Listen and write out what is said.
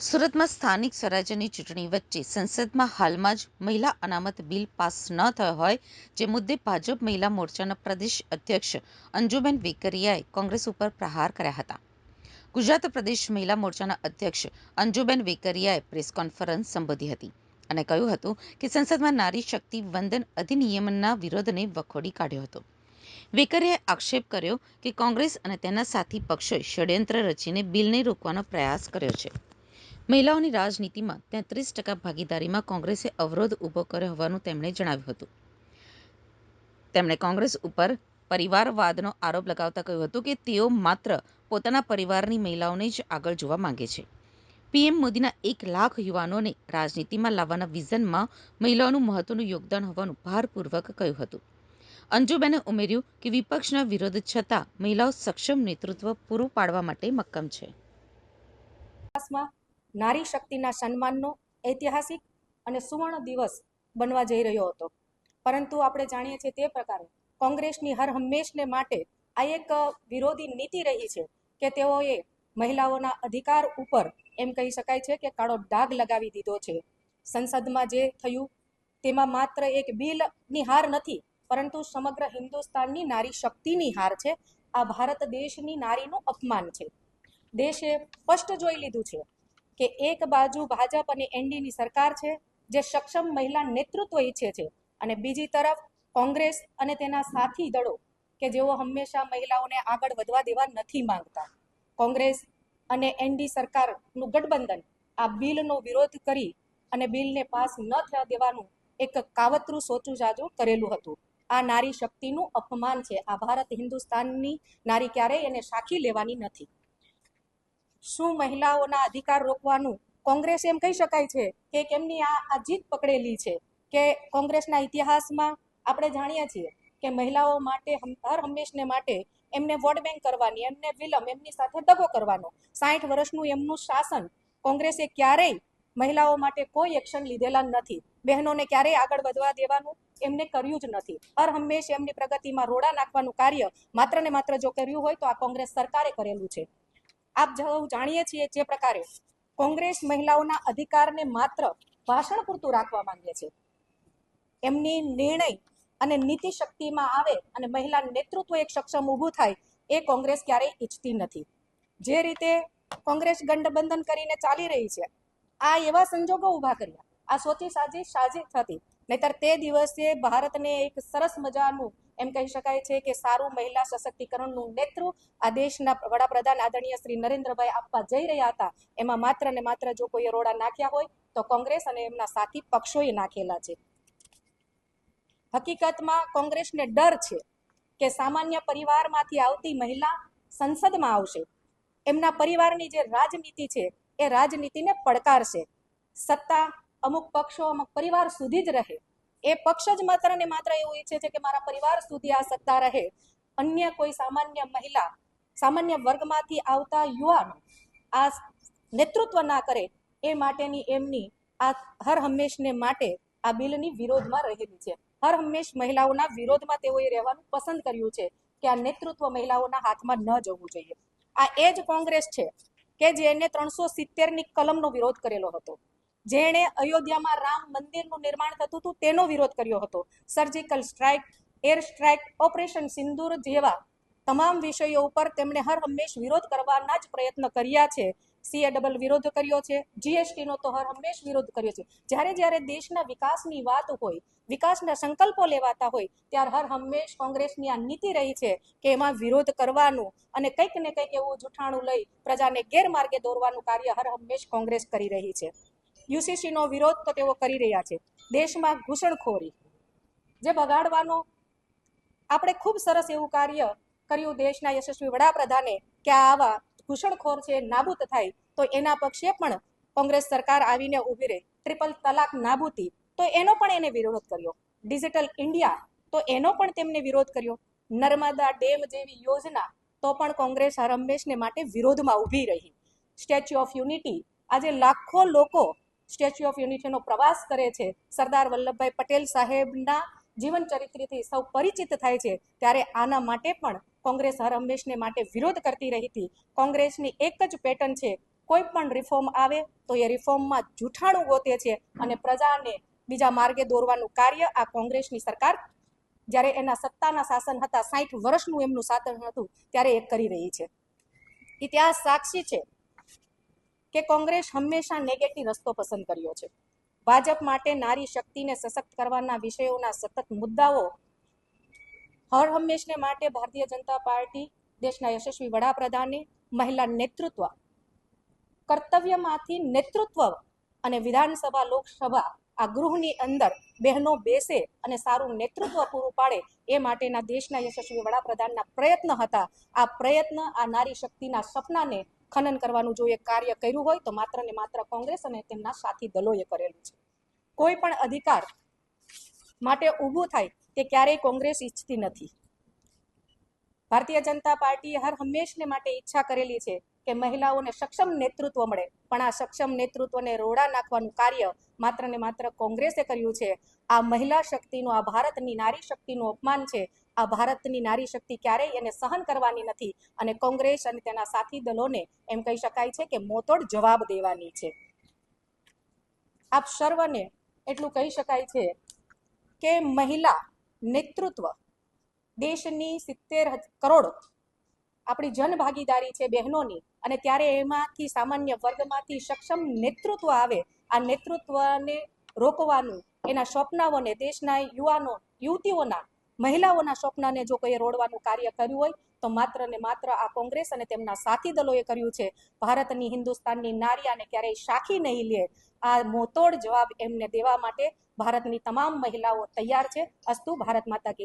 સુરતમાં સ્થાનિક સ્વરાજ્યની ચૂંટણી વચ્ચે સંસદમાં હાલમાં જ મહિલા અનામત બિલ પાસ ન થયો હોય જે મુદ્દે ભાજપ મહિલા મોરચાના પ્રદેશ અધ્યક્ષ અંજુબેન વેકરિયાએ કોંગ્રેસ ઉપર પ્રહાર કર્યા હતા. ગુજરાત પ્રદેશ મહિલા મોરચાના અધ્યક્ષ અંજુબેન વેકરિયાએ પ્રેસ કોન્ફરન્સ સંબોધી હતી અને કહ્યું હતું કે સંસદમાં નારી શક્તિ વંદન અધિનિયમના વિરોધને વખોડી કાઢ્યો હતો. વેકરિયાએ આક્ષેપ કર્યો કે કોંગ્રેસ અને તેના સાથી પક્ષોએ ષડયંત્ર રચીને બિલને રોકવાનો પ્રયાસ કર્યો છે. મહિલાઓની રાજનીતિમાં 33% ભાગીદારીમાં કોંગ્રેસે અવરોધ ઊભો કર્યો હોવાનું તેમણે જણાવ્યું હતું. તેમણે કોંગ્રેસ ઉપર પરિવારવાદનો આરોપ લગાવતા કહ્યું હતું કે તેઓ માત્ર પોતાના પરિવારની મહિલાઓને જ આગળ જોવા માંગે છે. પીએમ મોદીના 1 લાખ યુવાનોને રાજનીતિમાં લાવવાના વિઝનમાં મહિલાઓનું મહત્વનું યોગદાન હોવાનું ભારપૂર્વક કહ્યું હતું. અંજુબેને ઉમેર્યું કે વિપક્ષના વિરોધ છતાં મહિલાઓ સક્ષમ નેતૃત્વ પૂરું પાડવા માટે મક્કમ છે. નારી શક્તિના સન્માનનો ઐતિહાસિક અને સુવર્ણ દિવસ બનવા જઈ રહ્યો હતો, પરંતુ આપણે જાણીએ છીએ તે પ્રકારે કોંગ્રેસની હર હંમેશને માટે આ એક વિરોધી નીતિ રહી છે કે તેઓએ મહિલાઓના અધિકાર ઉપર એમ કહી શકાય છે કે કાળો ડાઘ લગાવી દીધો છે. સંસદમાં જે થયું તેમાં માત્ર એક બિલની હાર નથી, પરંતુ સમગ્ર હિન્દુસ્તાનની નારી શક્તિની હાર છે. આ ભારત દેશની નારીનું અપમાન છે. દેશે સ્પષ્ટ જોઈ લીધું છે કે એક બાજુ ભાજપ અને એનડીની સરકાર છે જે સક્ષમ મહિલા નેતૃત્વ ઈચ્છે છે, અને બીજી તરફ કોંગ્રેસ અને તેના સાથી દળો કે જેઓ હંમેશા મહિલાઓને આગળ વધવા દેવા નથી માંગતા. કોંગ્રેસ અને એનડી સરકારનું ગઠબંધન આ બિલનો વિરોધ કરી અને બિલને પાસ ન થવા દેવાનું એક કાવતરું સોચું જાજુ કરેલું હતું. આ નારી શક્તિનું અપમાન છે. આ ભારત હિન્દુસ્તાનની નારી ક્યારેય એને સાખી લેવાની નથી. શું મહિલાઓના અધિકાર રોકવાનું કોંગ્રેસ એમ કહી શકાય છે કે કેમની આ જીત પકડેલી છે કે કોંગ્રેસના ઇતિહાસમાં આપણે જાણીએ છીએ કે મહિલાઓ માટે હર હંમેશને માટે એમને વોટ બેંક કરવાની, એમને વિલંબ, એમની સાથે દગો કરવાનો. 60 વર્ષનું એમનું શાસન કોંગ્રેસે ક્યારેય મહિલાઓ માટે કોઈ એક્શન લીધેલા નથી. બહેનોને ક્યારેય આગળ વધવા દેવાનું એમને કર્યું જ નથી. હર હંમેશ એમની પ્રગતિમાં રોડા નાખવાનું કાર્ય માત્ર ને માત્ર જો કર્યું હોય તો આ કોંગ્રેસ સરકારે કરેલું છે. આપ જાણીએ છીએ જે પ્રકારે કોંગ્રેસ મહિલાઓના અધિકારને માત્ર ભાષણ પૂરતું રાખવા માંગે છે. એમની નિર્ણય અને નીતિ શક્તિમાં આવે અને મહિલા નેતૃત્વ એક સક્ષમ ઊભું થાય એ કોંગ્રેસ ક્યારેય ઈચ્છતી નથી. જે રીતે કોંગ્રેસ ગઠબંધન કરીને ચાલી રહી છે, આ એવા સંજોગો ઊભા કર્યા, આ સોચી સાજી હતી. નહીતર તે દિવસે ભારતને એક સરસ મજાનું એમ કહી શકાય છે કે સારું મહિલા સશક્તિકરણનું નેતૃત્વ આ દેશના વડાપ્રધાન આદરણીય શ્રી નરેન્દ્રભાઈ આપવા જઈ રહ્યા હતા. એમાં માત્ર ને માત્ર જો કોઈ રોડા નાખ્યા હોય તો કોંગ્રેસ અને એમના સાથી પક્ષોએ નાખેલા છે. હકીકતમાં કોંગ્રેસને ડર છે કે સામાન્ય પરિવારમાંથી આવતી મહિલા સંસદમાં આવશે, એમના પરિવારની જે રાજનીતિ છે એ રાજનીતિને પડકારશે. સત્તા અમુક પક્ષો અમુક પરિવાર સુધી જ રહે, એ પક્ષ જ માત્ર ને માત્ર એવું ઈચ્છે છે કે મારા પરિવાર સુધી આ સત્તા રહે. અન્ય કોઈ સામાન્ય મહિલા, સામાન્ય વર્ગમાંથી આવતા યુવાનો આ નેતૃત્વ ના કરે એ માટેની એમની આ હર હંમેશને માટે આ બિલની વિરોધમાં રહેલી છે. હર હંમેશ મહિલાઓના વિરોધમાં તેઓએ રહેવાનું પસંદ કર્યું છે કે આ નેતૃત્વ મહિલાઓના હાથમાં ન જવું જોઈએ. આ એ જ કોંગ્રેસ છે કે જેને 370ની કલમનો વિરોધ કરેલો હતો, જેણે અયોધ્યામાં રામ મંદિરનું નિર્માણ થતું હતું તેનો વિરોધ કર્યો હતો. Surgical strike, air strike, operation સિંદૂર જેવા તમામ વિષયો ઉપર તેમણે હર હંમેશ વિરોધ કરવાના જ પ્રયત્ન કર્યા છે. CA ડબલ વિરોધ કર્યો છે, GSTનો તો હર હંમેશ વિરોધ કર્યો છે. જ્યારે દેશના વિકાસની વાત હોય, વિકાસના સંકલ્પો લેવાતા હોય ત્યારે હર હંમેશ કોંગ્રેસની આ નીતિ રહી છે કે એમાં વિરોધ કરવાનું અને કંઈક ને કંઈક એવું જૂઠાણું લઈ પ્રજાને ગેરમાર્ગે દોરવાનું કાર્ય હર હંમેશ કોંગ્રેસ કરી રહી છે. UCCનો વિરોધ તો તેઓ કરી રહ્યા છે. દેશમાં ઘૂસણખોરી જે બગાડવાનો આપણે ખૂબ સરસ એવું કાર્ય કર્યું દેશના યશસ્વી વડાપ્રધાને કે આવા ઘૂસણખોર છે નાબૂદ થાય, તો એના પક્ષે પણ કોંગ્રેસ સરકાર આવીને ઊભી રહે. ટ્રિપલ તલાક નાબૂદી તો એનો પણ એને વિરોધ કર્યો. ડિજિટલ ઇન્ડિયા તો એનો પણ તેમને વિરોધ કર્યો. નર્મદા ડેમ જેવી યોજના તો પણ કોંગ્રેસ હર હંમેશને માટે વિરોધમાં ઊભી રહી. સ્ટેચ્યુ ઓફ યુનિટી, આજે લાખો લોકો સ્ટેચ્યુ ઓફ યુનિટીનો પ્રવાસ કરે છે, સરદાર વલ્લભભાઈ પટેલ સાહેબના જીવન ચરિત્રથી સૌ પરિચિત થાય છે, ત્યારે આના માટે પણ કોંગ્રેસ હર હંમેશને માટે વિરોધ કરતી રહી હતી. કોંગ્રેસની એક જ પેટર્ન છે કોઈ પણ રિફોર્મ આવે તો એ રિફોર્મમાં જૂઠાણું ગોતે છે અને પ્રજાને બીજા માર્ગે દોરવાનું કાર્ય આ કોંગ્રેસની સરકાર જ્યારે એના સત્તાના શાસન હતા, 60 વર્ષનું એમનું શાસન હતું, ત્યારે એ કરી રહી છે. ઇતિહાસ સાક્ષી છે કે કોંગ્રેસ હંમેશા નેગેટિવ રસ્તો પસંદ કર્યો છે. ભાજપ માટે નારી શક્તિને સશક્ત કરવાના વિષયોના સતત મુદ્દાઓ હર હંમેશને માટે ભારતીય જનતા પાર્ટી દેશના યશસ્વી વડાપ્રધાને મહિલા નેતૃત્વ કર્તવ્યમાંથી નેતૃત્વ અને વિધાનસભા લોકસભા આ ગૃહની અંદર બહેનો બેસે અને સારું નેતૃત્વ પૂરું પાડે એ માટેના દેશના યશસ્વી વડાપ્રધાનના પ્રયત્ન હતા. આ પ્રયત્ન આ નારી શક્તિના સપનાને ખનન કરવાનું જો એક કાર્ય કર્યું હોય તો માત્ર ને માત્ર કોંગ્રેસ અને તેમના સાથી દળોએ કરેલું છે. કોઈ પણ અધિકાર માટે ઊભું થાય તે ક્યારેય કોંગ્રેસ ઈચ્છતી નથી. ભારતીય જનતા પાર્ટીએ હર હંમેશને માટે ઈચ્છા કરેલી છે કે મહિલાઓને સક્ષમ નેતૃત્વ મળે, પણ આ સક્ષમ નેતૃત્વને રોડા નાખવાનું કાર્ય માત્ર ને માત્ર કોંગ્રેસે કર્યું છે. આ મહિલા શક્તિનું, આ ભારતની નારી શક્તિનું અપમાન છે. આ ભારતની નારી શક્તિ ક્યારેય એને સહન કરવાની નથી અને કોંગ્રેસ અને તેના સાથી દળોને એમ કહી શકાય છે કે મોતોડ જવાબ દેવાની છે. આપ સર્વને એટલું કહી શકાય છે કે મહિલા નેતૃત્વ દેશની 70 કરોડ આપણી જનભાગીદારી છે બહેનોની, અને ત્યારે એમાંથી સામાન્ય વર્ગમાંથી સક્ષમ નેતૃત્વ આવે, આ નેતૃત્વને રોકવાનું, એના સ્વપ્નાઓને, દેશના યુવાનો યુવતીઓના મહિલાઓના સ્વપ્નને જો કોઈ રોડવાનું કાર્ય કર્યું હોય તો માત્ર ને માત્ર આ કોંગ્રેસ અને તેમના સાથી દળોએ કર્યું છે. ભારતની, હિન્દુસ્તાનની નારીઓને ક્યારેય સાખી નહીં લે. આ મોતોડ જવાબ એમને દેવા માટે ભારતની તમામ મહિલાઓ તૈયાર છે. અસ્તુ. ભારત માતા કી